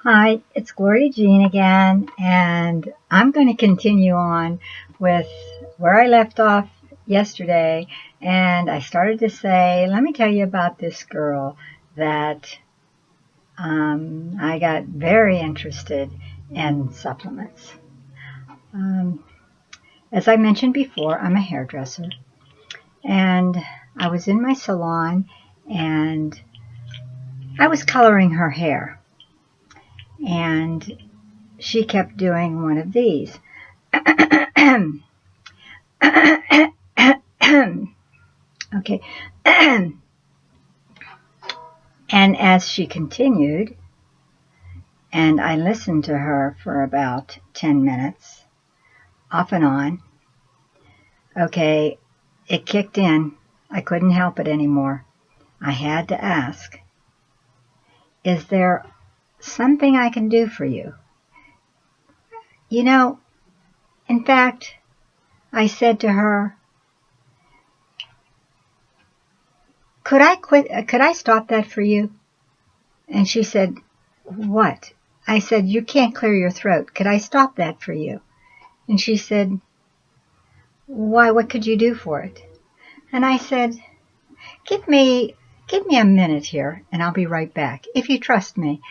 Hi, it's Gloria Jean again, and I'm going to continue on with where I left off yesterday. And I started to say, let me tell you about this girl that I got very interested in supplements. Um, as I mentioned before, I'm a hairdresser, and I was in my salon and I was coloring her hair, and she kept doing one of these. Okay. And as she continued, and I listened to her for about 10 minutes, off and on, okay, it kicked in. I couldn't help it anymore. I had to ask, is there something I can do for you? You know, in fact, I said to her, could I stop that for you? And she said, what? I said, you can't clear your throat. Could I stop that for you? And she said, why, what could you do for it? And I said, give me a minute here and I'll be right back. If you trust me,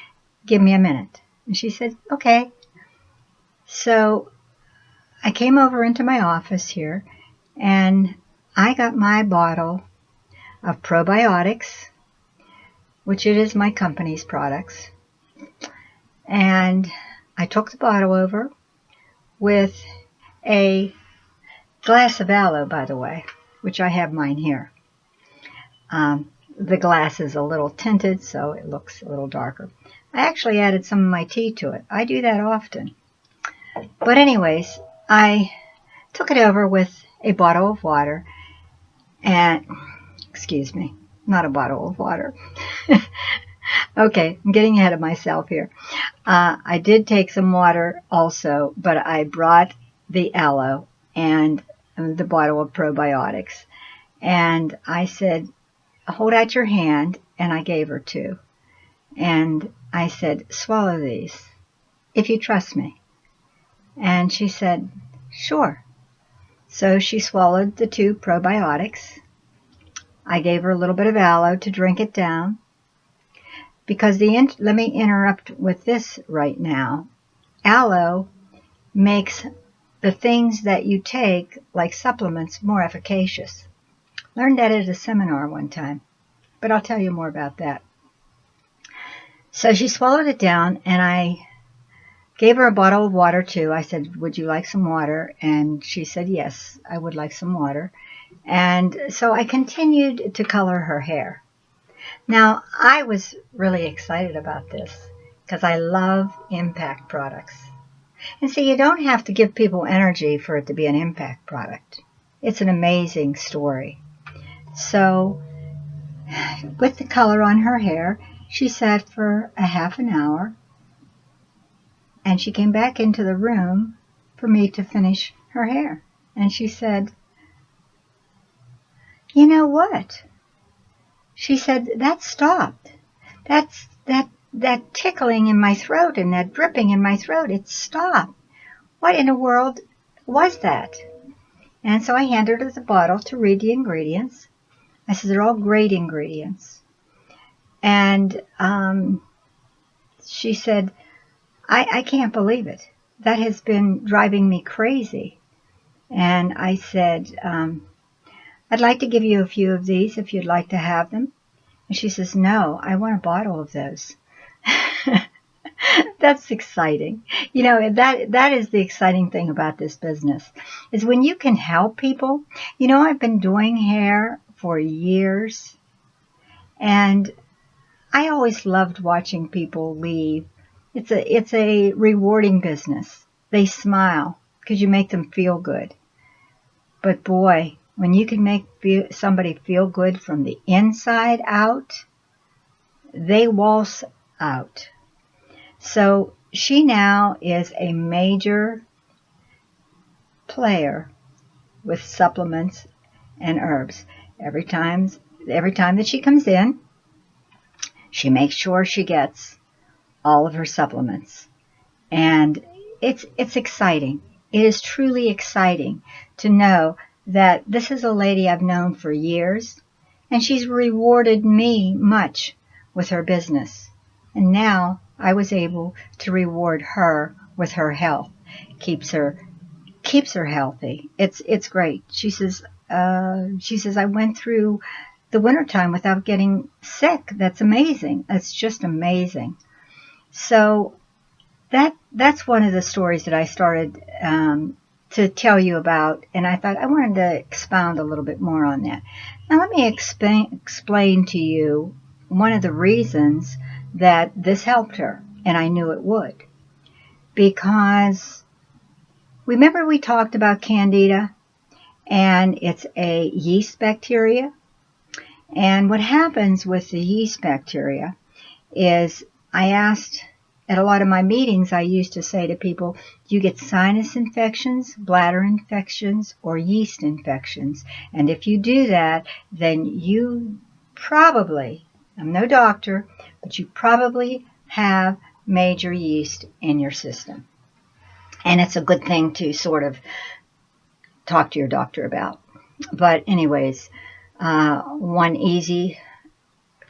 give me a minute. And she said, okay. So I came over into my office here and I got my bottle of probiotics, which it is my company's products. And I took the bottle over with a glass of aloe, by the way, which I have mine here. The glass is a little tinted, so it looks a little darker. I actually added some of my tea to it. I do that often. But anyways, I took it over with a bottle of water and, excuse me, not a bottle of water. Okay, I'm getting ahead of myself here. I did take some water also, but I brought the aloe and the bottle of probiotics. And I said, hold out your hand, and I gave her two. And I said, swallow these, if you trust me. And she said, sure. So she swallowed the two probiotics. I gave her a little bit of aloe to drink it down. Because let me interrupt with this right now. Aloe makes the things that you take, like supplements, more efficacious. Learned that at a seminar one time, but I'll tell you more about that. So she swallowed it down, and I gave her a bottle of water too. I said, would you like some water? And she said, yes, I would like some water. And so I continued to color her hair. Now, I was really excited about this because I love impact products. And see, you don't have to give people energy for it to be an impact product. It's an amazing story. So, with the color on her hair, she sat for a half an hour, and she came back into the room for me to finish her hair. And she said, you know what? She said, that stopped. That tickling in my throat and that dripping in my throat, it stopped. What in the world was that? And so I handed her the bottle to read the ingredients. I said, they're all great ingredients. And she said, I can't believe it. That has been driving me crazy. And I said, I'd like to give you a few of these if you'd like to have them. And she says, no, I want a bottle of those. That's exciting. You know, that is the exciting thing about this business, is when you can help people. You know, I've been doing hair for years, and I always loved watching people leave. It's a rewarding business. They smile because you make them feel good. But boy, when you can make somebody feel good from the inside out, they waltz out. So she now is a major player with supplements and herbs. Every time that she comes in, she makes sure she gets all of her supplements. And it's exciting. It is truly exciting to know that this is a lady I've known for years, and she's rewarded me much with her business. And now I was able to reward her with her health. Keeps her healthy. It's great. She says I went through the wintertime without getting sick. That's amazing. It's just amazing. So that's one of the stories that I started to tell you about, and I thought I wanted to expound a little bit more on that. Now let me explain to you one of the reasons that this helped her, and I knew it would. Because remember we talked about Candida, and it's a yeast bacteria. And what happens with the yeast bacteria is, I asked at a lot of my meetings, I used to say to people, do you get sinus infections, bladder infections, or yeast infections? And if you do that, then you probably, I'm no doctor, but you probably have major yeast in your system. And it's a good thing to sort of talk to your doctor about. But anyways, one easy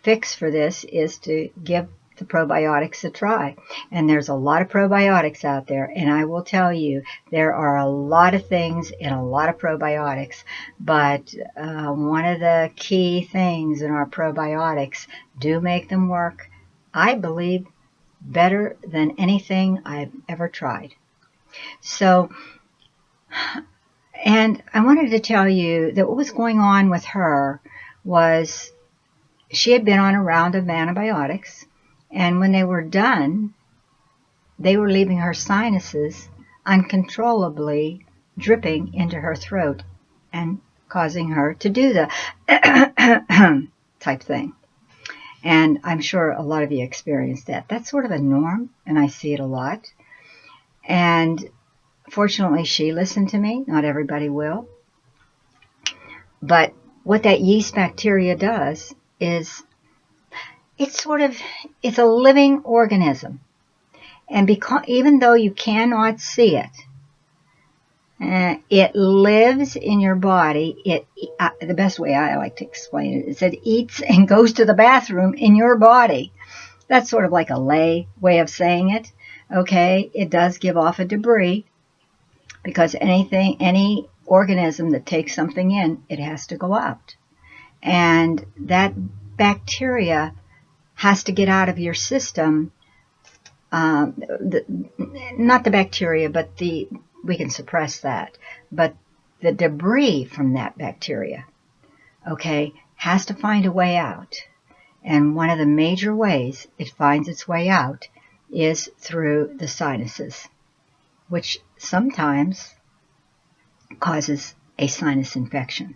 fix for this is to give the probiotics a try. And there's a lot of probiotics out there, and I will tell you there are a lot of things in a lot of probiotics, but one of the key things in our probiotics do make them work, I believe, better than anything I've ever tried. So, and I wanted to tell you that what was going on with her was she had been on a round of antibiotics, and when they were done, they were leaving her sinuses uncontrollably dripping into her throat and causing her to do the type thing. And I'm sure a lot of you experienced that. That's sort of a norm, and I see it a lot. And fortunately, she listened to me. Not everybody will. But what that yeast bacteria does is it's a living organism. And even though you cannot see it, it lives in your body. The best way I like to explain it is it eats and goes to the bathroom in your body. That's sort of like a lay way of saying it. Okay, it does give off a debris, because any organism that takes something in, it has to go out. And that bacteria has to get out of your system. Not the bacteria, but we can suppress that. But the debris from that bacteria, okay, has to find a way out. And one of the major ways it finds its way out is through the sinuses, which sometimes causes a sinus infection.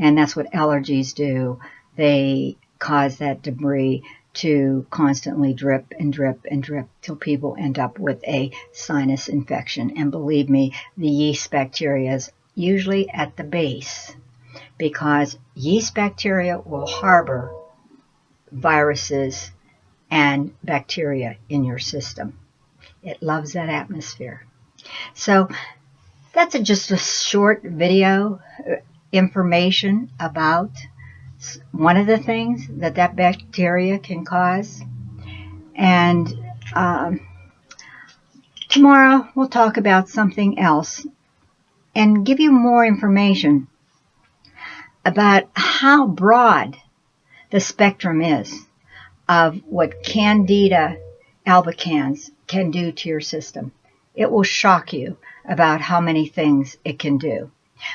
And that's what allergies do. They cause that debris to constantly drip and drip and drip till people end up with a sinus infection. And believe me, the yeast bacteria is usually at the base, because yeast bacteria will harbor viruses and bacteria in your system. It loves that atmosphere. So that's just a short video information about one of the things that bacteria can cause. And tomorrow we'll talk about something else and give you more information about how broad the spectrum is of what Candida albicans can do to your system. It will shock you about how many things it can do.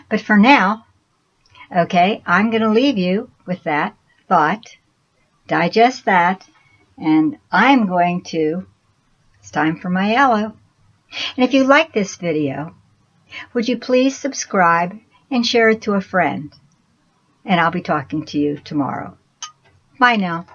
But for now, okay, I'm going to leave you with that thought. Digest that. And I'm going to, it's time for my Aloe. And if you like this video, would you please subscribe and share it to a friend? And I'll be talking to you tomorrow. Bye now.